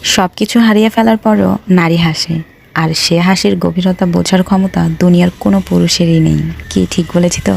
সবকিছু হারিয়ে ফেলার পরও নারী হাসে, আর সে হাসির গভীরতা বোঝার ক্ষমতা দুনিয়ার কোনো পুরুষেরই নেই। কি ঠিক বলেছি তো?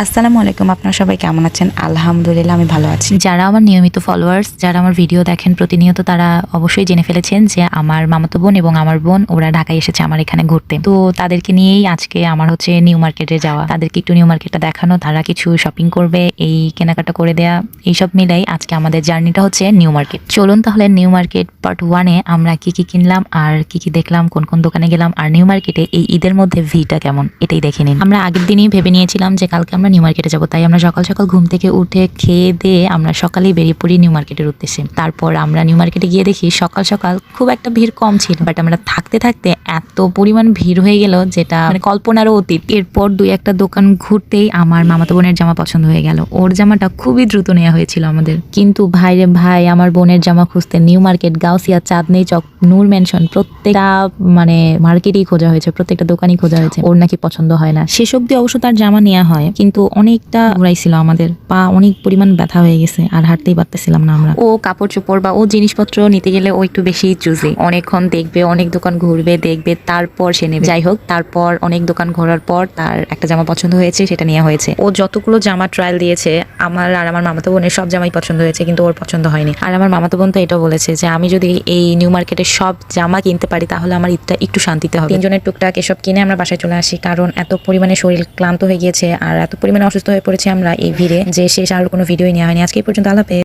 আসসালামু আলাইকুম, আপনারা সবাই কেমন আছেন? আলহামদুলিল্লাহ আমি ভালো আছি। যারা আমার নিয়মিত ফলোয়ার্স, যারা আমার ভিডিও দেখেন প্রতিনিয়ত, তারা অবশ্যই জেনে ফেলেছেন যে আমার মামাতো বোন এবং আমার বোন ওরা ঢাকায় এসেছে আমার এখানে ঘুরতে। তো তাদেরকে নিয়েই আজকে আমার হচ্ছে নিউ মার্কেটে যাওয়া, তাদেরকে একটু নিউ মার্কেটটা দেখানো, তারা কিছু শপিং করবে, এই কেনাকাটা করে দেয়া, এইসব মিলাই আজকে আমাদের জার্নিটা হচ্ছে নিউ মার্কেট। চলুন তাহলে নিউ মার্কেট পার্ট 1-এ আমরা কি কি কিনলাম আর কি কি দেখলাম, কোন কোন দোকানে গেলাম, আর নিউ মার্কেটে এই ঈদের মধ্যে ভিটা কেমন এটাই দেখে নিন। আমরা আগের দিনই ভেবে নিয়েছিলাম যে কালকে আমরা নিউ মার্কেটে যাবো, তাই আমরা সকাল সকাল ঘুম থেকে উঠে খেয়ে দিয়ে আমরা সকালেই বেরিয়ে পড়ি নিউ মার্কেটের উদ্দেশ্যে। তারপর আমরা নিউ মার্কেটে গিয়ে দেখি সকাল সকাল খুব একটা ভিড় কম ছিল, বাট আমরা থাকতে থাকতে এত পরিমাণ ভিড় হয়ে গেল যেটা মানে কল্পনারও অতীত। এরপর দুই একটা দোকান ঘুরতেই আমার মামাতো বোনের জামা পছন্দ হয়ে গেল। ওর জামাটা খুবই দ্রুত নেওয়া হয়েছিল আমাদের, কিন্তু ভাই রে ভাই, আমার বোনের জামা খুঁজতে নিউ মার্কেট, গাউসিয়া, চাঁদনি চক, নূর ম্যানশন, প্রত্যেকটা মানে মার্কেটেই খোঁজা হয়েছে, প্রত্যেকটা দোকানই খোঁজা হয়েছে। ওর নাকি পছন্দ হয় না। শেষ অব্দি অবশ্য তার জামা নেওয়া হয়, কিন্তু অনেকটা ঘুরাইছিল, আমাদের পা অনেক পরিমাণ ব্যথা হয়ে গেছে, আর হাঁটতেই পারতেছিলাম না আমরা। ও কাপড় চোপড় বা ও জিনিসপত্র নিতে গেলে ও একটু বেশি চুজি, অনেকক্ষণ দেখবে, অনেক দোকান ঘুরবে, দেখবে, তারপর সে নেবে। যাই হোক, তারপর অনেক দোকান ঘোরার পর তার একটা জামা পছন্দ হয়েছে, সেটা নেওয়া হয়েছে। ও যতগুলো জামা ট্রায়াল দিয়েছে, আমার আর আমার মামাতো বোনের সব জামাই পছন্দ হয়েছে, কিন্তু ওর পছন্দ হয়নি। আর আমার মামাতো বোন তো এটাও বলেছে যে আমি যদি এই নিউ মার্কেটে সব জামা কিনতে পারি তাহলে আমার ঈদটা একটু শান্তিতে হবে। তিনজনের টুকটাক এসব কিনে আমরা বাসায় চলে আসি, কারণ এত পরিমাণে শরীর ক্লান্ত হয়ে গিয়েছে আর এত পরিমাণে অসুস্থ হয়ে পড়েছি আমরা এই ভিড়ে, যে শেষ আর কোনো ভিডিওই নেওয়া হয়নি। আজকে এই পর্যন্ত, আল্লাহ হাফেজ।